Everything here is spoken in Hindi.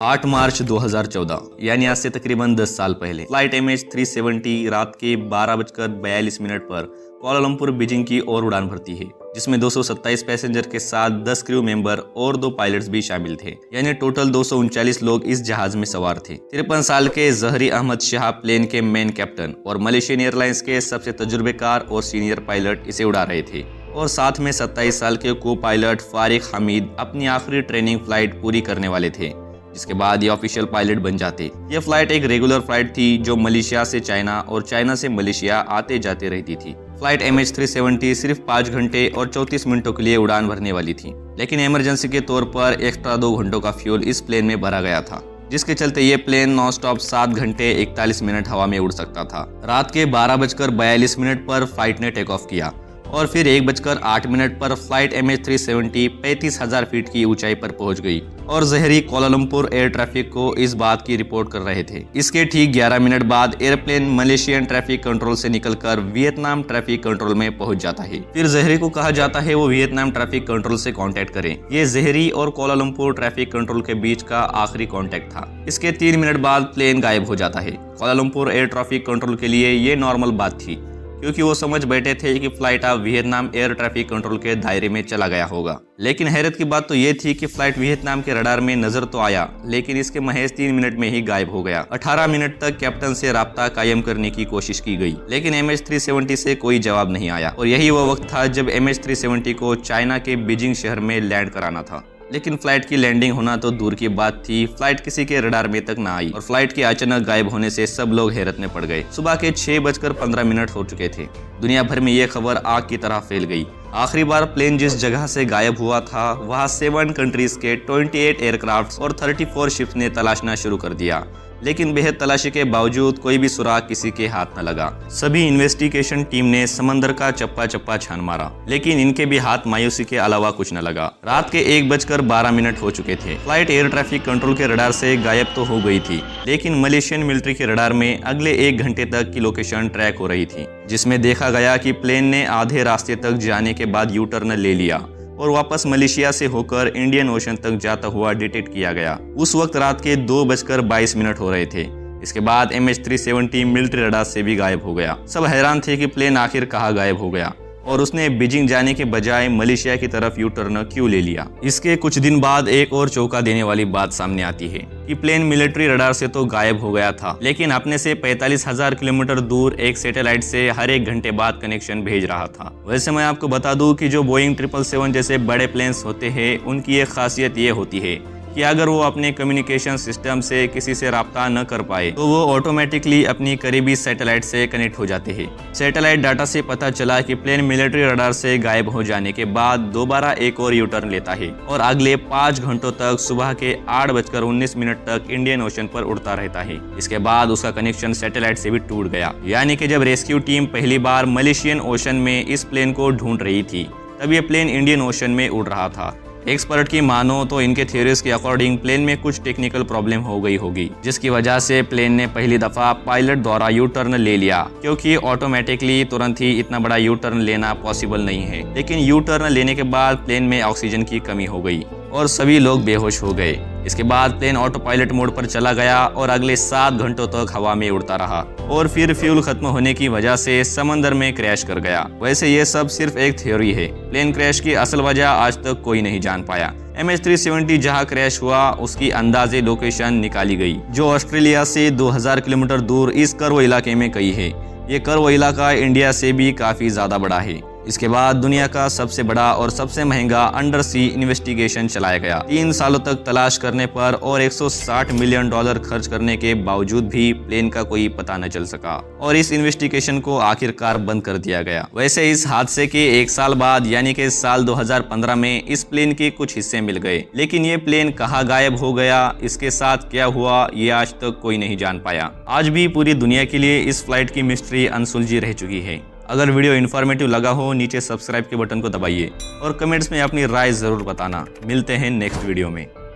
8 मार्च 2014 यानी आज से तकरीबन 10 साल पहले फ्लाइट MH370 रात के 12:42 पर कोलालमपुर बीजिंग की ओर उड़ान भरती है, जिसमें 227 पैसेंजर के साथ 10 क्रू मेंबर और 2 पायलट्स भी शामिल थे। यानी टोटल 239 लोग इस जहाज में सवार थे। 53 साल के जहरी अहमद शाह प्लेन के मेन कैप्टन और मलेशियन एयरलाइंस के सबसे तजुर्बेकार और सीनियर पायलट इसे उड़ा रहे थे, और साथ में 27 साल के को पायलट फारिक हमीद अपनी आखिरी ट्रेनिंग फ्लाइट पूरी करने वाले थे, जिसके बाद ये ऑफिशियल पायलट बन जाते। यह फ्लाइट एक रेगुलर फ्लाइट थी जो मलेशिया से चाइना और चाइना से मलेशिया आते जाते रहती थी। फ्लाइट MH370 सिर्फ 5 घंटे और 34 मिनटों के लिए उड़ान भरने वाली थी, लेकिन इमरजेंसी के तौर पर एक्स्ट्रा 2 घंटों का फ्यूल इस प्लेन में भरा गया था, जिसके चलते ये प्लेन नॉन स्टॉप 7 घंटे 41 मिनट हवा में उड़ सकता था। रात के 12:42 पर फ्लाइट ने टेक ऑफ किया और फिर 1:08 पर फ्लाइट MH370 35,000 फीट की ऊंचाई पर पहुंच गई और जहरी कोलालमपुर एयर ट्रैफिक को इस बात की रिपोर्ट कर रहे थे। इसके ठीक 11 मिनट बाद एयरप्लेन मलेशियन ट्रैफिक कंट्रोल से निकलकर वियतनाम ट्रैफिक कंट्रोल में पहुंच जाता है। फिर जहरी को कहा जाता है वो वियतनाम ट्रैफिक कंट्रोल से कांटेक्ट करें। ये जहरी और कोलालमपुर ट्रैफिक कंट्रोल के बीच का आखिरी कांटेक्ट था। इसके 3 मिनट बाद प्लेन गायब हो जाता है। कोलालमपुर एयर ट्रैफिक कंट्रोल के लिए ये नॉर्मल बात थी, क्योंकि वो समझ बैठे थे कि फ्लाइट अब वियतनाम एयर ट्रैफिक कंट्रोल के दायरे में चला गया होगा। लेकिन हैरत की बात तो ये थी कि फ्लाइट वियतनाम के रडार में नजर तो आया, लेकिन इसके महज 3 मिनट में ही गायब हो गया। 18 मिनट तक कैप्टन से राब्ता कायम करने की कोशिश की गई, लेकिन MH370 से कोई जवाब नहीं आया। और यही वो वक्त था जब MH370 को चाइना के बीजिंग शहर में लैंड कराना था। लेकिन फ्लाइट की लैंडिंग होना तो दूर की बात थी, फ्लाइट किसी के रडार में तक ना आई और फ्लाइट के अचानक गायब होने से सब लोग हैरत में पड़ गए। सुबह के 6:15 हो चुके थे। दुनिया भर में ये खबर आग की तरह फैल गई। आखिरी बार प्लेन जिस जगह से गायब हुआ था वहाँ 7 कंट्रीज के 28 एयरक्राफ्ट और 34 शिप्स ने तलाशना शुरू कर दिया, लेकिन बेहद तलाशी के बावजूद कोई भी सुराग किसी के हाथ न लगा। सभी इन्वेस्टिगेशन टीम ने समंदर का चप्पा चप्पा छान मारा, लेकिन इनके भी हाथ मायूसी के अलावा कुछ न लगा। रात के 1:12 हो चुके थे। फ्लाइट एयर ट्रैफिक कंट्रोल के रडार से गायब तो हो गई थी, लेकिन मलेशियन मिलिट्री के रडार में अगले 1 घंटे तक की लोकेशन ट्रैक हो रही थी, जिसमें देखा गया कि प्लेन ने आधे रास्ते तक जाने के बाद यू टर्न ले लिया और वापस मलेशिया से होकर इंडियन ओशन तक जाता हुआ डिटेक्ट किया गया। उस वक्त रात के 2:22 हो रहे थे। इसके बाद MH370 मिलिट्री रडार से भी गायब हो गया। सब हैरान थे कि प्लेन आखिर कहाँ गायब हो गया और उसने बीजिंग जाने के बजाय मलेशिया की तरफ यू टर्न क्यों ले लिया। इसके कुछ दिन बाद एक और चौंका देने वाली बात सामने आती है कि प्लेन मिलिट्री रडार से तो गायब हो गया था, लेकिन अपने से 45,000 किलोमीटर दूर एक सैटेलाइट से हर 1 घंटे बाद कनेक्शन भेज रहा था। वैसे मैं आपको बता दूं कि जो बोइंग 777 जैसे बड़े प्लेन्स होते हैं, उनकी एक खासियत ये होती है कि अगर वो अपने कम्युनिकेशन सिस्टम से किसी से राब्ता न कर पाए तो वो ऑटोमेटिकली अपनी करीबी सैटेलाइट से कनेक्ट हो जाते हैं। सैटेलाइट डाटा से पता चला कि प्लेन मिलिट्री रडार से गायब हो जाने के बाद दोबारा एक और यू टर्न लेता है और अगले 5 घंटों तक सुबह के 8:19 तक इंडियन ओशन पर उड़ता रहता है। इसके बाद उसका कनेक्शन सैटेलाइट से भी टूट गया। यानी कि जब रेस्क्यू टीम पहली बार मलेशियन ओशन में इस प्लेन को ढूंढ रही थी, तब ये प्लेन इंडियन ओशन में उड़ रहा था। एक्सपर्ट की मानो तो इनके थ्योरीज के अकॉर्डिंग प्लेन में कुछ टेक्निकल प्रॉब्लम हो गई होगी, जिसकी वजह से प्लेन ने पहली दफा पायलट द्वारा यू टर्न ले लिया, क्योंकि ऑटोमेटिकली तुरंत ही इतना बड़ा यू टर्न लेना पॉसिबल नहीं है। लेकिन यू टर्न लेने के बाद प्लेन में ऑक्सीजन की कमी हो गई और सभी लोग बेहोश हो गए। इसके बाद प्लेन ऑटो पायलट मोड पर चला गया और अगले 7 घंटों तक हवा में उड़ता रहा और फिर फ्यूल खत्म होने की वजह से समंदर में क्रैश कर गया। वैसे ये सब सिर्फ एक थ्योरी है। प्लेन क्रैश की असल वजह आज तक कोई नहीं जान पाया। MH370 जहां क्रैश हुआ उसकी अंदाजे लोकेशन निकाली गई, जो ऑस्ट्रेलिया से 2000 किलोमीटर दूर इस कर्व इलाके में कहीं है। ये कर्व इलाका इंडिया से भी काफी ज्यादा बड़ा है। इसके बाद दुनिया का सबसे बड़ा और सबसे महंगा अंडर सी इन्वेस्टिगेशन चलाया गया। 3 सालों तक तलाश करने पर और $160 मिलियन खर्च करने के बावजूद भी प्लेन का कोई पता न चल सका और इस इन्वेस्टिगेशन को आखिरकार बंद कर दिया गया। वैसे इस हादसे के 1 साल बाद यानी कि साल 2015 में इस प्लेन के कुछ हिस्से मिल गए, लेकिन ये प्लेन कहाँ गायब हो गया, इसके साथ क्या हुआ, ये आज तक कोई नहीं जान पाया। आज भी पूरी दुनिया के लिए इस फ्लाइट की मिस्ट्री अनसुलझी रह चुकी है। अगर वीडियो इन्फॉर्मेटिव लगा हो, नीचे सब्सक्राइब के बटन को दबाइए और कमेंट्स में अपनी राय जरूर बताना। मिलते हैं नेक्स्ट वीडियो में।